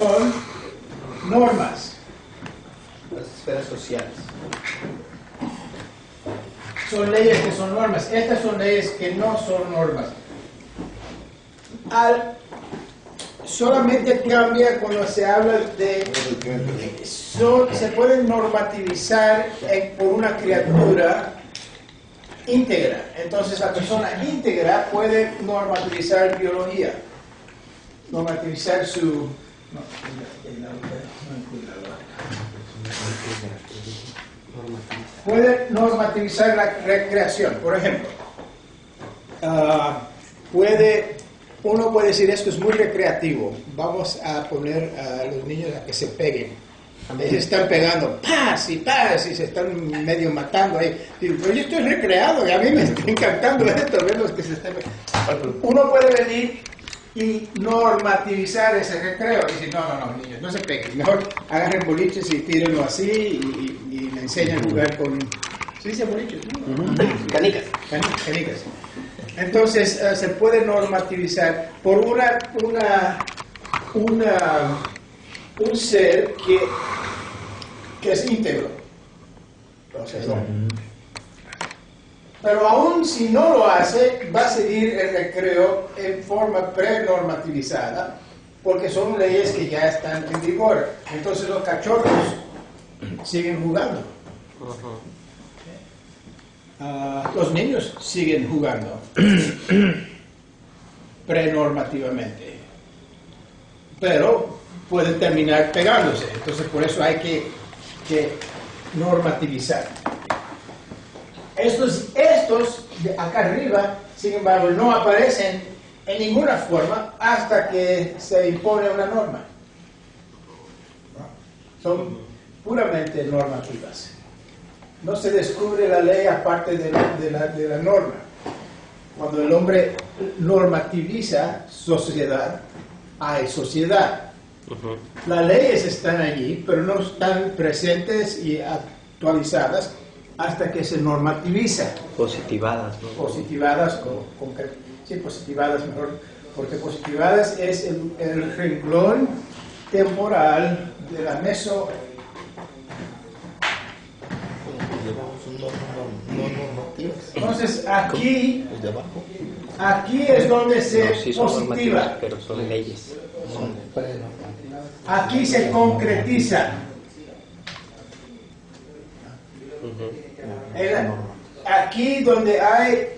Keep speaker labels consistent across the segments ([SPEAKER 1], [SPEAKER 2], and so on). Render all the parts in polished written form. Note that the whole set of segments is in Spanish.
[SPEAKER 1] son normas.
[SPEAKER 2] Las esferas sociales.
[SPEAKER 1] Son leyes que son normas. Estas son leyes que no son normas. Solamente cambia cuando se habla de... se pueden normativizar por una criatura íntegra. Entonces la persona íntegra puede normativizar biología. Normativizar su... Puede normativizar la recreación. Por ejemplo, uno puede decir esto es muy recreativo. Vamos a poner a los niños a que se peguen. Se están pegando, ¡paz! Y se están medio matando ahí. Digo, pero yo estoy recreado y a mí me está encantando esto, ver los que se están pegando. Uno puede venir y normativizar ese recreo. Y decir, no, niños, no se peguen. Mejor agarren boliches y tírenlo así y le enseñan a jugar con... ¿Se dice boliches?
[SPEAKER 2] Canicas.
[SPEAKER 1] Canicas. Entonces se puede normativizar por un ser que es íntegro. Entonces, pero aún si no lo hace, va a seguir el recreo en forma prenormativizada, porque son leyes que ya están en vigor. Entonces los cachorros siguen jugando. Los niños siguen jugando prenormativamente, pero pueden terminar pegándose. Entonces por eso hay que normativizar. Estos de acá arriba, sin embargo, no aparecen en ninguna forma hasta que se impone una norma. Son puramente normativas. No se descubre la ley aparte de la norma. Cuando el hombre normativiza sociedad, hay sociedad. Las leyes están allí, pero no están presentes y actualizadas hasta que se normativiza.
[SPEAKER 2] Positivadas, ¿no?
[SPEAKER 1] Positivadas, sí, positivadas mejor, porque positivadas es el renglón temporal de la Entonces aquí es donde se positiva.
[SPEAKER 2] Pero son leyes.
[SPEAKER 1] Aquí se concretiza. Aquí donde hay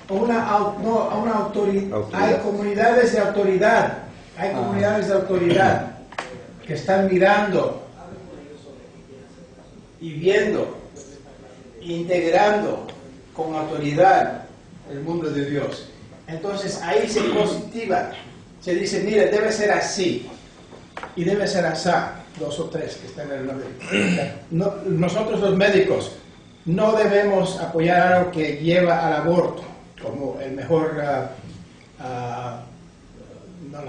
[SPEAKER 1] una autoridad, hay comunidades de autoridad. Hay comunidades de autoridad que están mirando y viendo, integrando con autoridad el mundo de Dios. Entonces ahí se positiva, se dice, mire, debe ser así y debe ser así. 2 o 3 que están en el nombre. Nosotros los médicos no debemos apoyar algo que lleva al aborto como la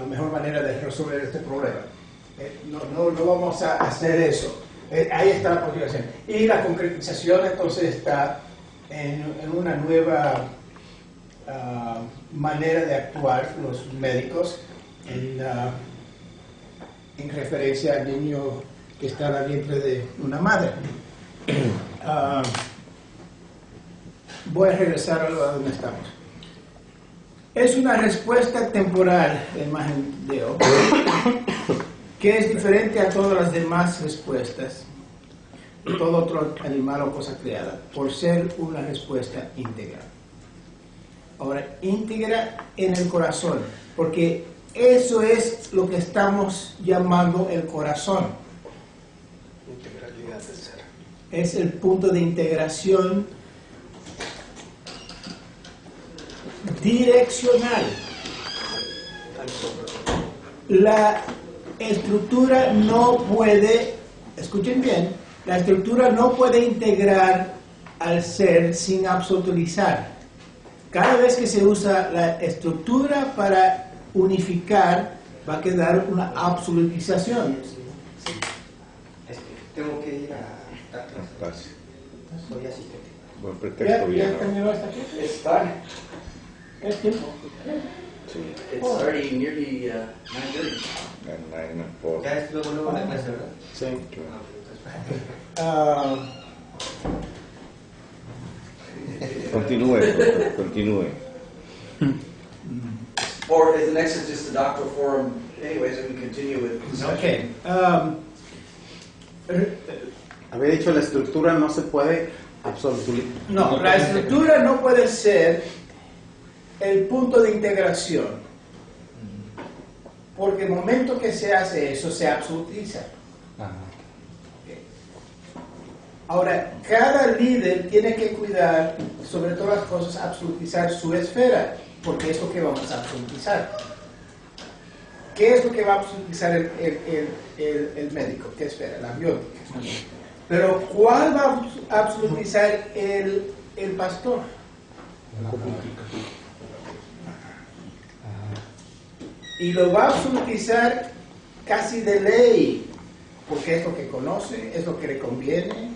[SPEAKER 1] mejor manera de resolver este problema. No vamos a hacer eso. Ahí está la posibilidad. Y la concretización entonces está en una nueva manera de actuar los médicos en referencia al niño que está en el vientre de una madre. Voy a regresar a donde estamos. Es una respuesta temporal, la imagen de hoy, que es diferente a todas las demás respuestas de todo otro animal o cosa creada, por ser una respuesta íntegra. Ahora, íntegra en el corazón, porque eso es lo que estamos llamando el corazón.
[SPEAKER 2] Integralidad del ser.
[SPEAKER 1] Es el punto de integración direccional. La estructura no puede, escuchen bien, la estructura no puede integrar al ser sin absolutizar. Cada vez que se usa la estructura para unificar, va a quedar una absolutización.
[SPEAKER 2] Tengo que ir a atrás. Soy asistente.
[SPEAKER 3] Buen pretexto,
[SPEAKER 1] ¿Ya terminó esta clase?
[SPEAKER 2] Está.
[SPEAKER 1] ¿Es tiempo?
[SPEAKER 2] Sí.
[SPEAKER 3] It's already nearly 9:30.
[SPEAKER 2] Ya
[SPEAKER 4] es luego la clase, ¿verdad?
[SPEAKER 1] Sí.
[SPEAKER 2] Continúe, doctor, continúe.
[SPEAKER 3] Or is the next is just a doctoral forum anyways, and we continue with discussion.
[SPEAKER 1] Okay.
[SPEAKER 5] Había dicho la estructura no se puede absolutamente.
[SPEAKER 1] No, la estructura no puede ser el punto de integración, porque el momento que se hace eso se absolutiza. Okay. Ahora, cada líder tiene que cuidar, sobre todas las cosas, absolutizar su esfera, porque es lo que vamos a absolutizar. ¿Qué es lo que va a absolutizar el médico? ¿Qué esfera? La biótica. Pero ¿cuál va a absolutizar el pastor?
[SPEAKER 4] La política.
[SPEAKER 1] Y lo va a absolutizar casi de ley, porque es lo que conoce, es lo que le conviene,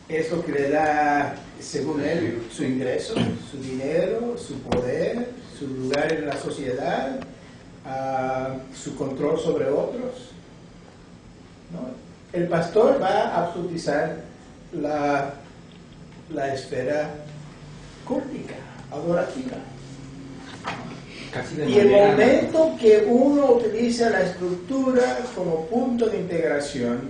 [SPEAKER 1] es lo que le da, según él, su ingreso, su dinero, su poder, su lugar en la sociedad, su control sobre otros, ¿no? El pastor va a absolutizar la esfera cultica, adorativa. Y el momento que uno utiliza la estructura como punto de integración,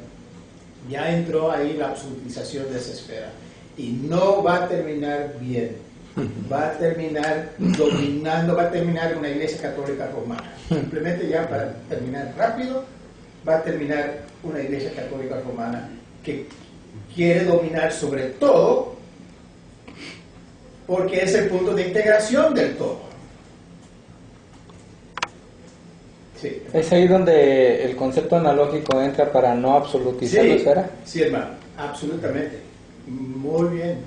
[SPEAKER 1] ya entró ahí la absolutización de esa esfera. Y no va a terminar bien. Va a terminar dominando, va a terminar una iglesia católica romana. Simplemente ya para terminar rápido, va a terminar una iglesia católica romana que quiere dominar sobre todo porque es el punto de integración del todo. Sí.
[SPEAKER 6] ¿Es ahí donde el concepto analógico entra para no absolutizar la esfera?
[SPEAKER 1] Sí, hermano, absolutamente. Muy bien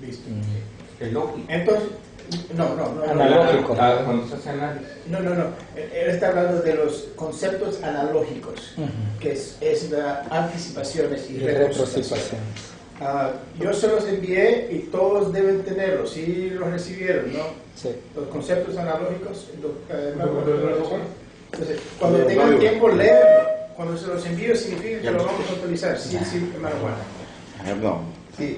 [SPEAKER 1] visto.
[SPEAKER 4] El lógico.
[SPEAKER 1] Entonces, no.
[SPEAKER 6] Analógico.
[SPEAKER 4] Cuando se hace análisis.
[SPEAKER 1] No. Él está hablando de los conceptos analógicos, que es la anticipaciones y retrosipaciones. Yo se los envié y todos deben tenerlos. Sí los recibieron, ¿no?
[SPEAKER 6] Sí.
[SPEAKER 1] Los conceptos analógicos. Entonces, cuando tengan tiempo, léanlo. Cuando se los envío significa que lo vamos a utilizar. Sí, hermano Juan.
[SPEAKER 2] Perdón.
[SPEAKER 7] Sí,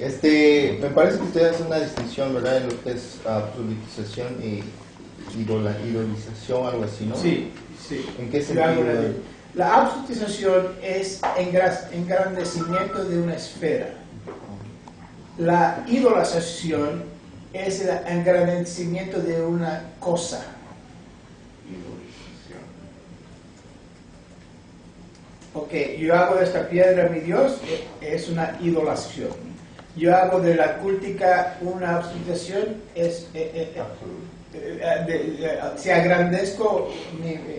[SPEAKER 7] me parece que usted hace una distinción, ¿verdad?, en lo que es absolutización y idolización, algo así, ¿no?
[SPEAKER 1] Sí.
[SPEAKER 7] ¿En qué sentido?
[SPEAKER 1] La absolutización es engrandecimiento de una esfera. La idolazación es el engrandecimiento de una cosa. Ok, yo hago de esta piedra mi Dios, es una idolación. Yo hago de la cultica una absolutización, si agrandezco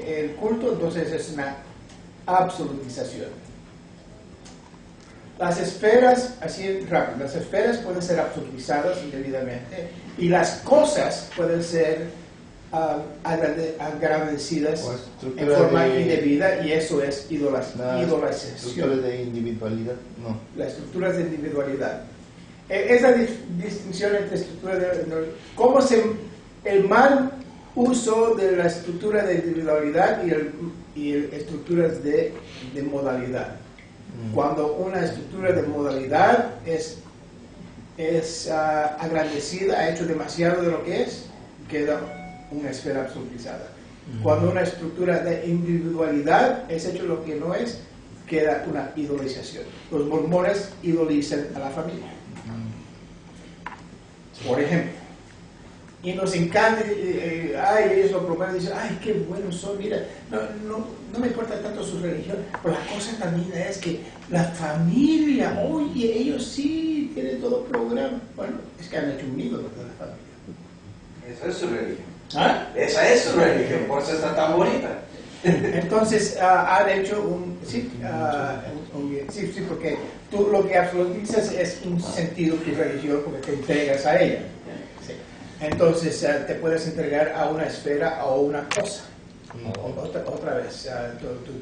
[SPEAKER 1] el culto, entonces es una absolutización. Las esferas, así rápido, las esferas pueden ser absolutizadas indebidamente y las cosas pueden ser agradecidas en forma indebida, y eso es idolazación.
[SPEAKER 7] ¿Estructuras de individualidad? No.
[SPEAKER 1] Las estructuras de individualidad. Esa distinción entre estructuras de... ¿Cómo el mal uso de la estructura de individualidad y estructuras de modalidad? Cuando una estructura de modalidad es agrandecida, ha hecho demasiado de lo que es, queda una esfera absolutizada. Cuando una estructura de individualidad es hecho lo que no es, queda una idolización. Los mormones idolizan a la familia, por ejemplo, y nos encanta, ellos lo promueven y dicen, ay, qué buenos son, mira, no me importa tanto su religión, pero la cosa también es que la familia, oye, ellos sí tienen todo programa. Bueno, es que han hecho un ídolo de la familia.
[SPEAKER 3] Esa es su religión.
[SPEAKER 1] Esa
[SPEAKER 3] es su religión, por eso está tan bonita.
[SPEAKER 1] Entonces, han hecho sí, porque tú lo que absolutizas es un sentido de tu religión porque te entregas a ella. Sí. Entonces, te puedes entregar a una esfera o una cosa. Otra vez,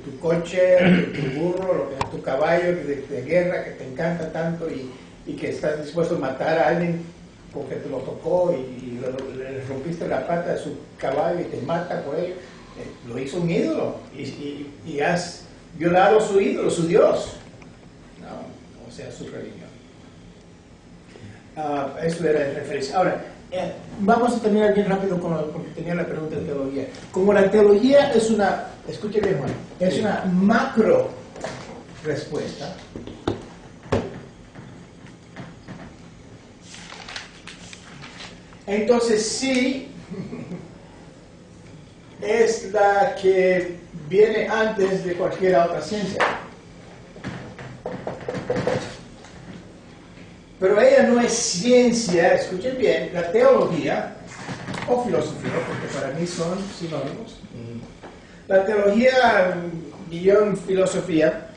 [SPEAKER 1] tu coche, tu burro, lo que es tu caballo de guerra que te encanta tanto y que estás dispuesto a matar a alguien porque te lo tocó y le rompiste la pata de su caballo y te mata por ello, lo hizo un ídolo y has violado su ídolo, su Dios, no, o sea, su religión. Eso era en referencia. Ahora, vamos a terminar bien rápido porque tenía la pregunta de teología. Como la teología es una, escuche bien, Juan, es una macro respuesta. Entonces sí, es la que viene antes de cualquier otra ciencia. Pero ella no es ciencia, escuchen bien, la teología o filosofía, porque para mí son sinónimos. La teología guión filosofía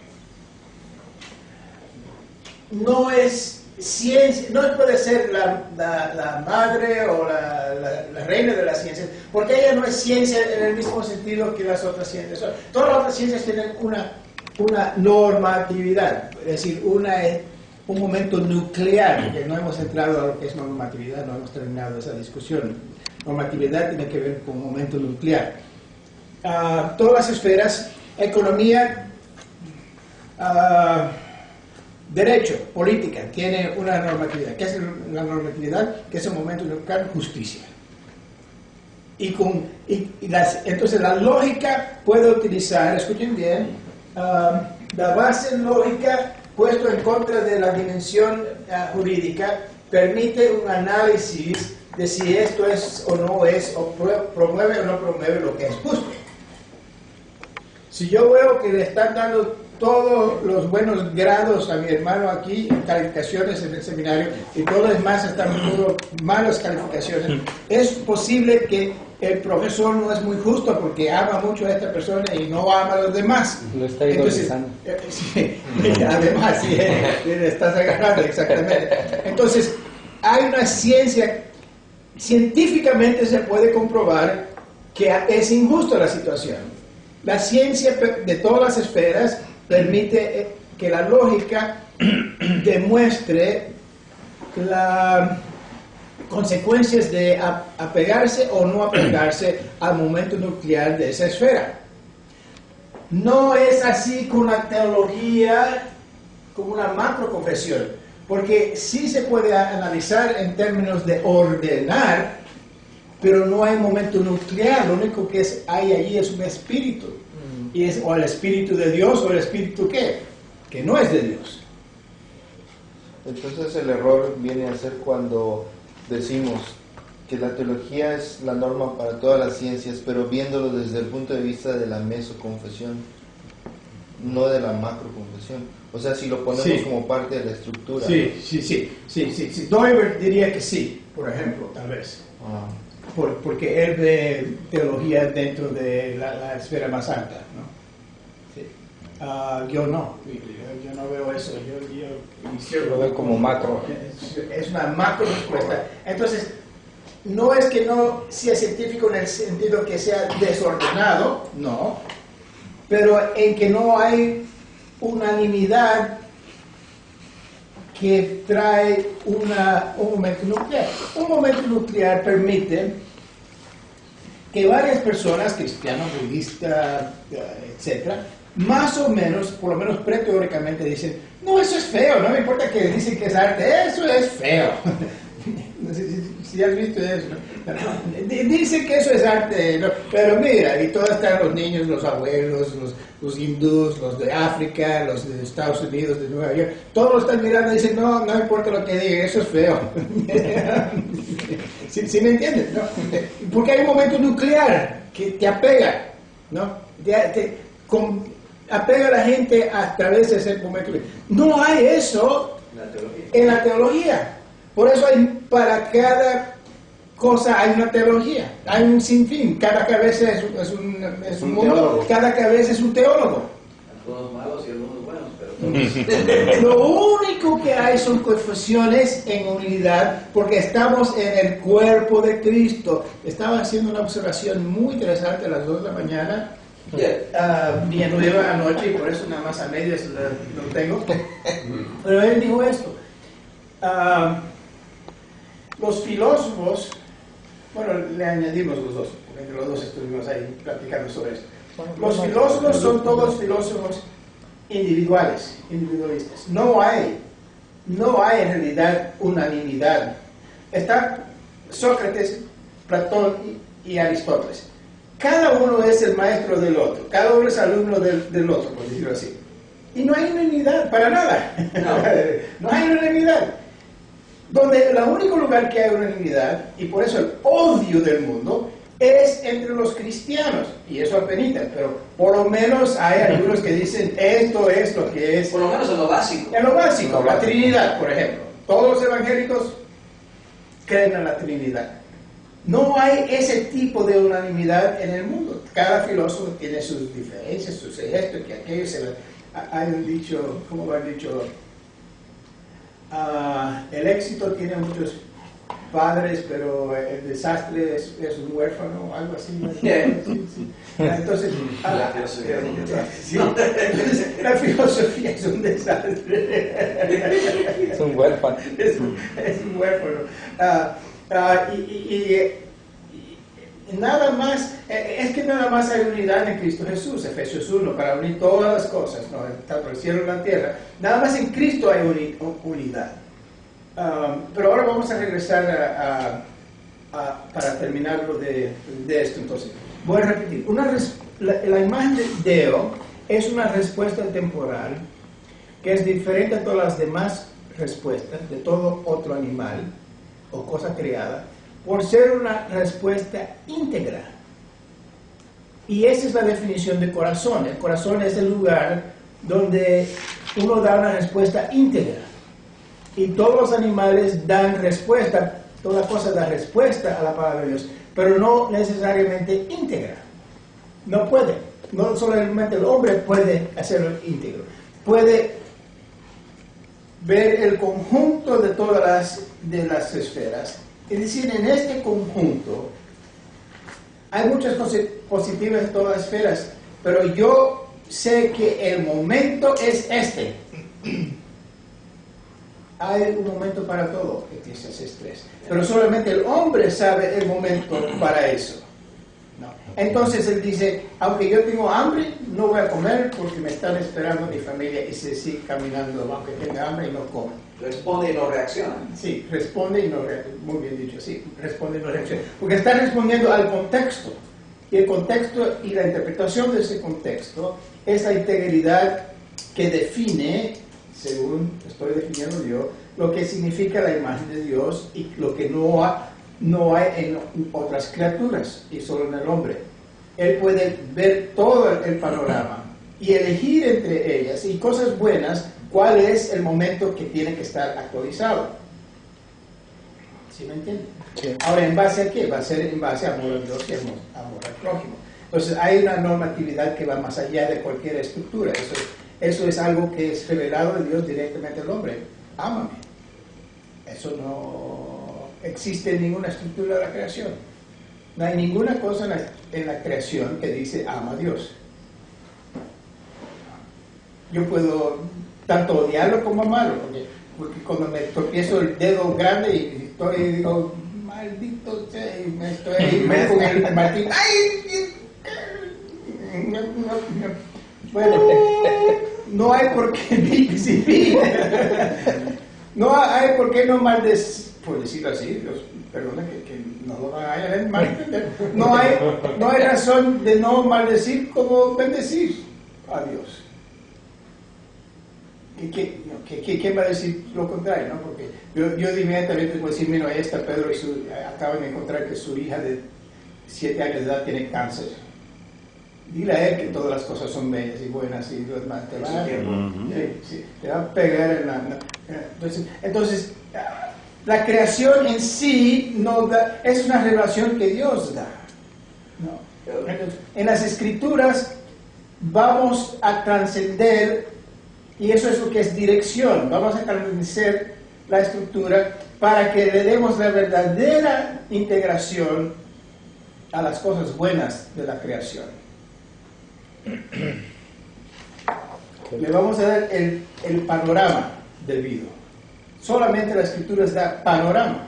[SPEAKER 1] no es ciencia, no puede ser la madre o la reina de las ciencias, porque ella no es ciencia en el mismo sentido que las otras ciencias. Todas las otras ciencias tienen una normatividad, es decir, un momento nuclear, que no hemos entrado a lo que es normatividad, no hemos terminado esa discusión. Normatividad tiene que ver con un momento nuclear. Todas las esferas, economía, derecho, política, tiene una normatividad. ¿Qué es la normatividad? Que es un momento nuclear, justicia. Entonces la lógica puede utilizar, escuchen bien, la base lógica puesto en contra de la dimensión jurídica permite un análisis de si esto es o no es, o promueve o no promueve lo que es justo. Si yo veo que le están dando todos los buenos grados a mi hermano aquí, calificaciones en el seminario, y todos los demás están dando malas calificaciones, es posible que el profesor no es muy justo porque ama mucho a esta persona y no ama a los demás.
[SPEAKER 6] Lo está idolizando.
[SPEAKER 1] Sí, además, sí, le estás agarrando, exactamente. Entonces, hay una ciencia, científicamente se puede comprobar que es injusta la situación. La ciencia de todas las esferas permite que la lógica demuestre las consecuencias de apegarse o no apegarse al momento nuclear de esa esfera. No es así con la teología como una macroconfesión, porque sí se puede analizar en términos de ordenar, pero no hay momento nuclear. Lo único que hay allí es un espíritu, y es o el espíritu de Dios o el espíritu que no es de Dios.
[SPEAKER 7] Entonces el error viene a ser cuando decimos que la teología es la norma para todas las ciencias, pero viéndolo desde el punto de vista de la mesoconfesión, no de la macroconfesión. O sea, si lo ponemos
[SPEAKER 1] Sí.
[SPEAKER 7] como parte de la estructura.
[SPEAKER 1] Sí. Doiber diría que sí, por ejemplo, tal vez. Porque él ve teología dentro de la esfera más alta, ¿no? Sí. Yo no, yo no veo eso. Yo
[SPEAKER 6] Lo veo como macro.
[SPEAKER 1] Es una macro respuesta. Entonces, no es que no sea científico en el sentido que sea desordenado, no, pero en que no hay unanimidad que trae un momento nuclear. Un momento nuclear permite que varias personas, cristianos, budistas, etcétera, más o menos, por lo menos preteóricamente, dicen: no, eso es feo, no me importa que dicen que es arte, eso es feo. No sé si has visto eso, ¿no? Dicen que eso es arte, ¿no? Pero mira, y todos están los niños, los abuelos, los hindús, los de África, los de Estados Unidos, de Nueva York, todos lo están mirando y dicen: no importa lo que digan, eso es feo. ¿Sí me entiendes? ¿No? Porque hay un momento nuclear que te apega, ¿no? Apega a la gente a través de ese momento. No hay eso en la teología. Por eso para cada cosa hay una teología, hay un sinfín. Cada cabeza es un mundo,
[SPEAKER 5] teólogo.
[SPEAKER 1] cada cabeza es un teólogo.
[SPEAKER 3] Algunos malos y algunos buenos, pero
[SPEAKER 1] Lo único que hay son confesiones en unidad, porque estamos en el cuerpo de Cristo. Estaba haciendo una observación muy interesante a las 2 de la mañana. Villanueva anoche, y por eso nada más a medias lo tengo. Pero él dijo esto: Los filósofos, bueno, le añadimos los dos, porque entre los dos estuvimos ahí platicando sobre esto. Los filósofos son todos filósofos individuales, individualistas. No hay en realidad unanimidad. Está Sócrates, Platón y Aristóteles. Cada uno es el maestro del otro, cada uno es alumno del otro, por decirlo así. Y no hay unanimidad, para nada. No hay unanimidad. Donde el único lugar que hay unanimidad, y por eso el odio del mundo, es entre los cristianos. Y eso apenas, pero por lo menos hay algunos que dicen esto es lo que es.
[SPEAKER 3] Por lo menos en lo básico.
[SPEAKER 1] En lo básico, la Trinidad, por ejemplo. Todos los evangélicos creen en la Trinidad. No hay ese tipo de unanimidad en el mundo. Cada filósofo tiene sus diferencias, sus esto y aquello. Hay un dicho, ¿cómo lo han dicho? El éxito tiene muchos padres, pero el desastre es un huérfano, algo así. ¿No? Sí. Entonces, la filosofía es un desastre.
[SPEAKER 6] Es un huérfano.
[SPEAKER 1] Es un huérfano. Y nada más, es que nada más hay unidad en Cristo Jesús, Efesios 1, para unir todas las cosas, ¿no? Tanto el cielo y la tierra. Nada más en Cristo hay unidad. Pero ahora vamos a regresar para terminarlo de esto. Entonces, voy a repetir. La imagen de Deo es una respuesta temporal que es diferente a todas las demás respuestas de todo otro animal o cosa creada, por ser una respuesta íntegra. Y esa es la definición de corazón. El corazón es el lugar donde uno da una respuesta íntegra. Y todos los animales dan respuesta, toda cosa da respuesta a la palabra de Dios, pero no necesariamente íntegra. No puede. No solamente el hombre puede hacerlo íntegro. Puede ver el conjunto de todas las esferas. Es decir, en este conjunto hay muchas cosas positivas en todas las esferas, pero yo sé que el momento es este. Hay un momento para todo, Eclesiastés 3. Pero solamente el hombre sabe el momento para eso. ¿No? Entonces él dice, aunque yo tengo hambre, no voy a comer porque me están esperando mi familia, y se sigue caminando aunque tenga hambre y no come.
[SPEAKER 3] Responde y no reacciona.
[SPEAKER 1] Sí, responde y no reacciona. Muy bien dicho, sí, responde y no reacciona. Porque está respondiendo al contexto. Y el contexto y la interpretación de ese contexto es la integridad que define, según estoy definiendo yo, lo que significa la imagen de Dios y lo que no hay en otras criaturas y solo en el hombre. Él puede ver todo el panorama y elegir entre ellas y cosas buenas cuál es el momento que tiene que estar actualizado. ¿Sí me entienden?
[SPEAKER 6] Sí.
[SPEAKER 1] Ahora, ¿en base a qué? Va a ser en base a amor a Dios y amor al prójimo. Entonces, hay una normatividad que va más allá de cualquier estructura. Eso es algo que es revelado de Dios directamente al hombre. Ámame. Eso no existe en ninguna estructura de la creación. No hay ninguna cosa en la creación que dice ama a Dios. Yo puedo tanto odiarlo como amarlo, porque cuando me tropiezo el dedo grande y digo, maldito sea, y me estoy ahí con el martillo. ¡Ay! Bueno, no hay por qué no hay por qué no maldecir, por decirlo así, perdona que no lo vayan a malentender. No hay razón de no maldecir como bendecir a Dios. ¿Quién va a decir lo contrario? ¿No? Porque yo inmediatamente puedo decir, mira, ahí está Pedro y acaban de encontrar que su hija de 7 años de edad tiene cáncer. Dile a él que todas las cosas son bellas y buenas y los demás te va a pegar en la... Entonces, la creación en sí es una revelación que Dios da. ¿No? Entonces, en las Escrituras vamos a trascender, y eso es lo que es dirección, vamos a trascender la estructura para que le demos la verdadera integración a las cosas buenas de la creación. Le vamos a dar el panorama debido. Solamente la Escritura da panorama.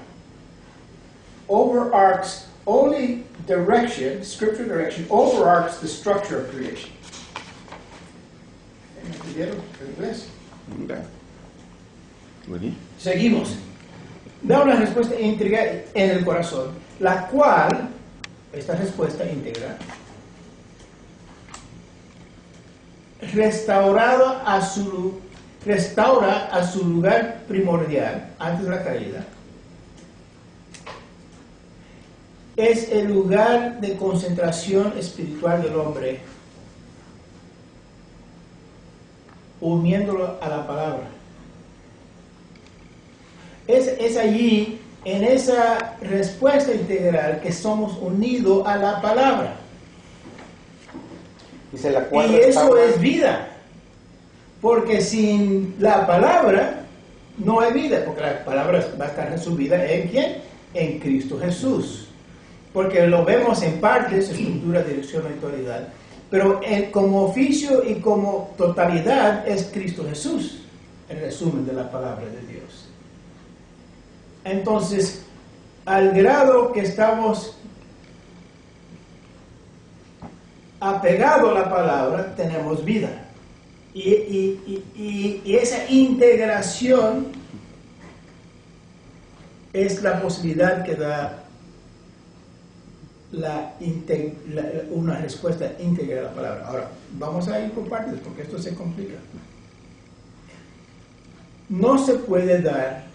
[SPEAKER 1] overarches only direction, scripture direction, overarches the structure of creation. ¿Me entendieron en inglés?
[SPEAKER 2] Okay. Muy bien.
[SPEAKER 1] Seguimos. Da una respuesta íntegra en el corazón, la cual, esta respuesta íntegra, restaura a su lugar primordial antes de la caída. Es el lugar de concentración espiritual del hombre, uniéndolo a la palabra. Es allí, en esa respuesta integral, que somos unidos a la palabra.
[SPEAKER 6] Dice la cual
[SPEAKER 1] Y eso
[SPEAKER 6] restaura-
[SPEAKER 1] es vida. Porque sin la palabra no hay vida. Porque la palabra va a estar resumida en ¿quién? En Cristo Jesús. Porque lo vemos en partes, estructura, dirección, autoridad. Pero como oficio y como totalidad es Cristo Jesús. El resumen de la palabra de Dios. Entonces, al grado que estamos apegados a la palabra, tenemos vida. Y esa integración es la posibilidad que da una respuesta íntegra a la palabra. Ahora, vamos a ir por partes porque esto se complica. No se puede dar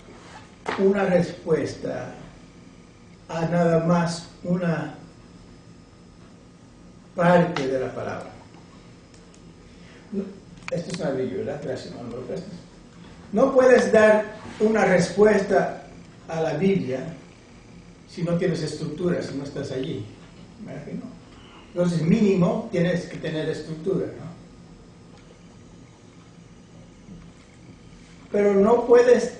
[SPEAKER 1] una respuesta a nada más una parte de la palabra. Esto es una Biblia, ¿verdad? Gracias, no me lo prestas. No puedes dar una respuesta a la Biblia si no tienes estructura, si no estás allí. ¿Verdad que no? Entonces, mínimo, tienes que tener estructura, ¿no? Pero no puedes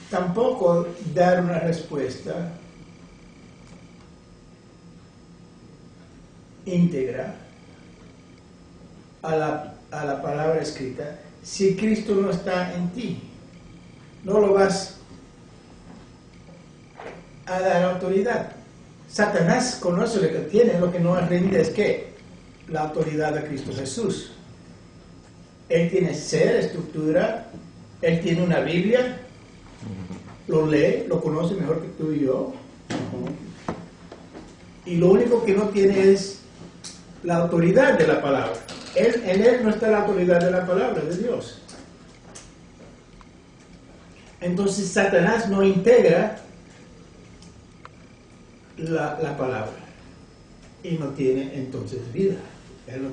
[SPEAKER 1] tampoco dar una respuesta íntegra a la palabra escrita si Cristo no está en ti. No lo vas a dar autoridad. Satanás conoce lo que tiene, lo que no rinde es que la autoridad de Cristo Jesús. Él tiene ser, estructura, él tiene una Biblia, lo lee, lo conoce mejor que tú y yo. Y lo único que no tiene es la autoridad de la palabra. En él no está la autoridad de la palabra de Dios. Entonces Satanás no integra la palabra y no tiene entonces vida. Él no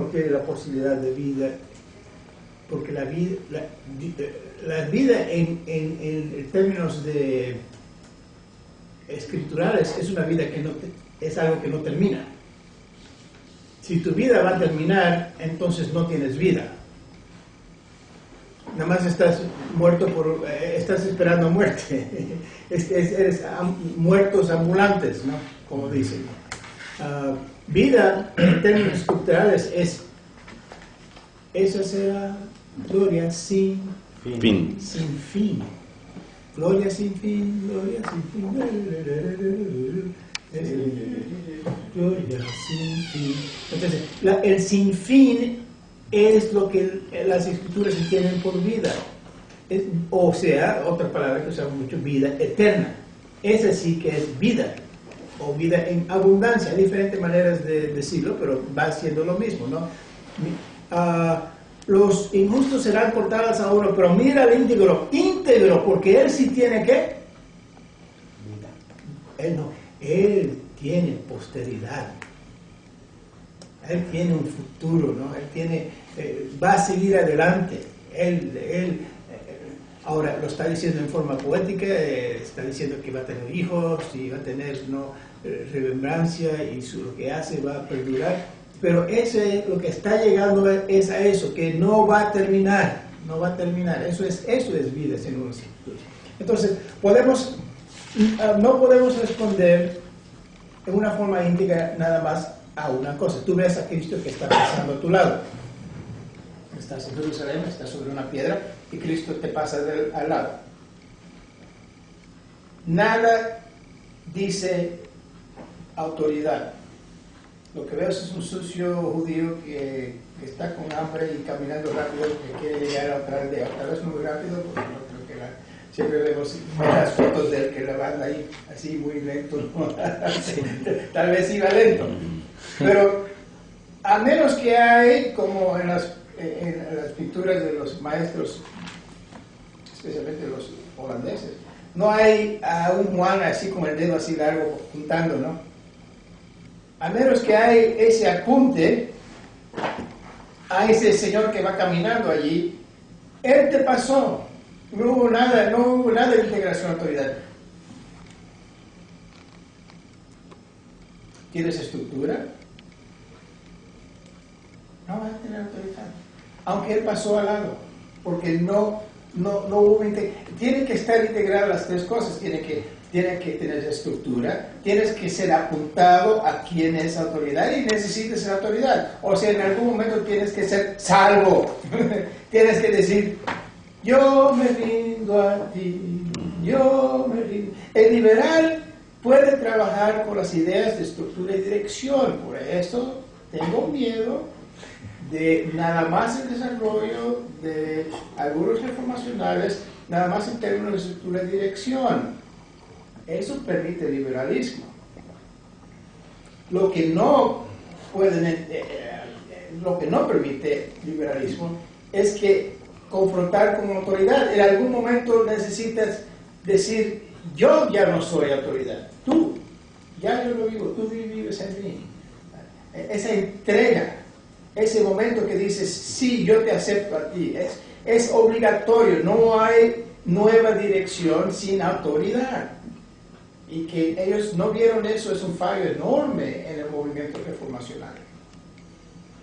[SPEAKER 1] tiene la posibilidad de vida, porque la vida en términos de escriturales es una vida que es algo que no termina. Si tu vida va a terminar, entonces no tienes vida. Nada más estás muerto estás esperando muerte. Eres muertos ambulantes, ¿no? Como dicen. Vida en términos estructurales esa será gloria sin
[SPEAKER 2] Fin.
[SPEAKER 1] fin. Gloria sin fin, gloria sin fin. Gloria sin fin. Entonces, el sin fin es lo que las escrituras entienden por vida. O sea, otra palabra que usamos mucho, vida eterna. Esa sí que es vida, o vida en abundancia. Hay diferentes maneras de decirlo, pero va siendo lo mismo, ¿no? Los injustos serán cortados a uno, pero mira al íntegro, porque él sí tiene ¿qué? Vida. Él no, él tiene posteridad. Él tiene un futuro, ¿no? Él tiene, va a seguir adelante. Ahora lo está diciendo en forma poética, está diciendo que va a tener hijos y va a tener remembrancia y lo que hace va a perdurar. Pero lo que está llegando es a eso, que no va a terminar, no va a terminar. Eso es vida, según los escrituras. Entonces, no podemos responder en una forma íntegra nada más a una cosa. Tú ves a Cristo que está pasando a tu lado. Estás en Jerusalén, estás sobre una piedra y Cristo te pasa al lado. nada dice autoridad. Lo que veo es un sucio judío que está con hambre y caminando rápido, que quiere llegar a otra aldea. Tal vez muy rápido, porque no creo que siempre vemos las fotos de él que la van ahí así muy lento, ¿no? Tal vez iba lento. Pero a menos que hay, como en las pinturas de los maestros, especialmente los holandeses, no hay a un Juan así con el dedo así largo apuntando, ¿no? A menos que hay ese apunte a ese señor que va caminando allí, él te pasó. No hubo nada de integración de autoridad. ¿Tienes estructura? No vas a tener autoridad. Aunque él pasó al lado, porque no hubo tienen que estar integradas las tres cosas. Tiene que tener estructura, tienes que ser apuntado a quién es autoridad y necesitas ser autoridad. O sea, en algún momento tienes que ser salvo. Tienes que decir, yo me rindo a ti, yo me rindo. El liberal puede trabajar con las ideas de estructura y dirección. Por eso tengo miedo de nada más el desarrollo de algunos reformacionales, nada más en términos de estructura y dirección. Eso permite el liberalismo. Lo que no permite liberalismo es que confrontar con autoridad. En algún momento necesitas decir, yo ya no soy autoridad, tú, ya yo lo vivo, tú vives en mí. Esa entrega, ese momento que dices, sí, yo te acepto a ti, es obligatorio, no hay nueva dirección sin autoridad. Y que ellos no vieron eso es un fallo enorme en el movimiento reformacional.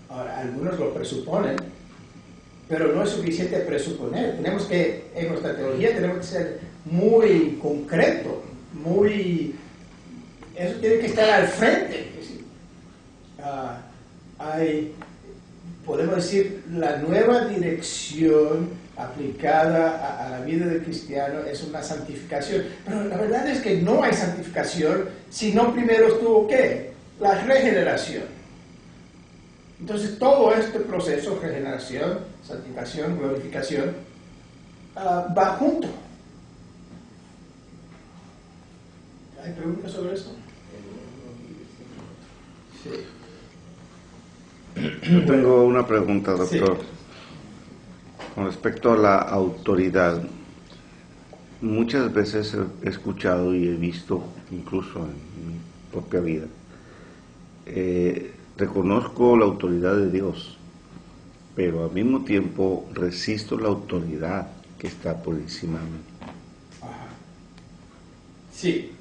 [SPEAKER 1] Ahora, algunos lo presuponen, pero no es suficiente presuponer. Tenemos que, en nuestra teología, tenemos que ser muy concreto, eso tiene que estar al frente. Podemos decir, la nueva dirección aplicada a la vida del cristiano es una santificación. Pero la verdad es que no hay santificación si no primero estuvo, ¿qué? La regeneración. Entonces todo este proceso, regeneración, santificación, glorificación, va junto. ¿Hay preguntas sobre eso? Sí.
[SPEAKER 2] Yo tengo una pregunta, doctor. Sí. Con respecto a la autoridad, muchas veces he escuchado y he visto, incluso en mi propia vida, reconozco la autoridad de Dios, pero al mismo tiempo resisto la autoridad que está por encima de mí.
[SPEAKER 1] Ajá. Sí,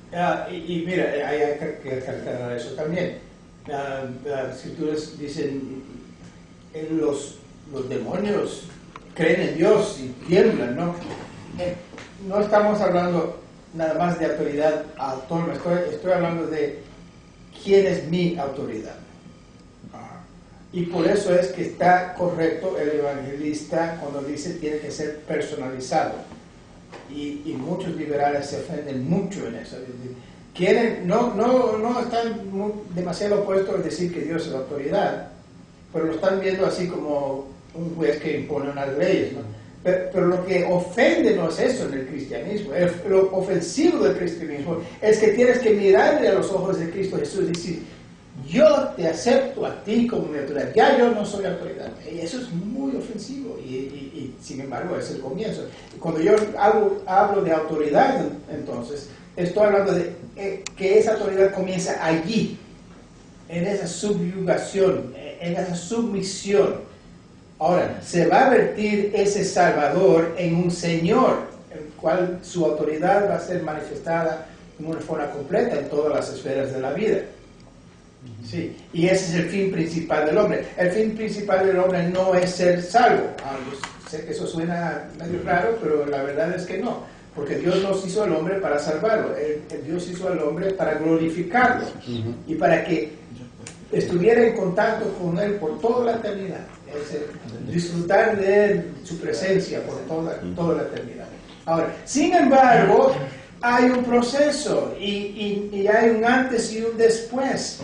[SPEAKER 1] y mira, hay que recalcar eso también. Las escrituras dicen, en los demonios creen en Dios y tiemblan, ¿no? No estamos hablando nada más de autoridad autónoma, estoy hablando de quién es mi autoridad. Y por eso es que está correcto el evangelista cuando dice tiene que ser personalizado. Y muchos liberales se ofenden mucho en eso. No están demasiado opuestos a decir que Dios es la autoridad, pero lo están viendo así como un juez que impone unas leyes, ¿no? Pero lo que ofende no es eso en el cristianismo. Lo ofensivo del cristianismo es que tienes que mirarle a los ojos de Cristo Jesús y decir, yo te acepto a ti como mi autoridad, ya yo no soy autoridad. Y eso es muy ofensivo y sin embargo es el comienzo. Cuando yo hablo de autoridad, entonces estoy hablando de que esa autoridad comienza allí, en esa subyugación, en esa submisión. Ahora, se va a vertir ese Salvador en un Señor, el cual su autoridad va a ser manifestada de una forma completa en todas las esferas de la vida. Sí, y ese es el fin principal del hombre. El fin principal del hombre no es ser salvo. Sé que eso suena medio raro, pero la verdad es que no. Porque Dios nos hizo al hombre para salvarlo. Dios hizo al hombre para glorificarlo. Y para que estuviera en contacto con Él por toda la eternidad. Disfrutar de Él, su presencia por toda la eternidad. Ahora, sin embargo, hay un proceso y hay un antes y un después.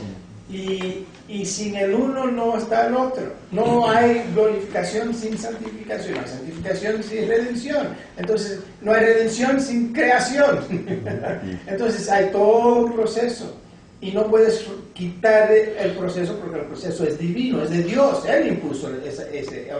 [SPEAKER 1] Y sin el uno no está el otro. No hay glorificación sin santificación, hay santificación sin redención. Entonces, no hay redención sin creación. Entonces, hay todo un proceso. Y no puedes quitar el proceso porque el proceso es divino, es de Dios. Él impuso ese.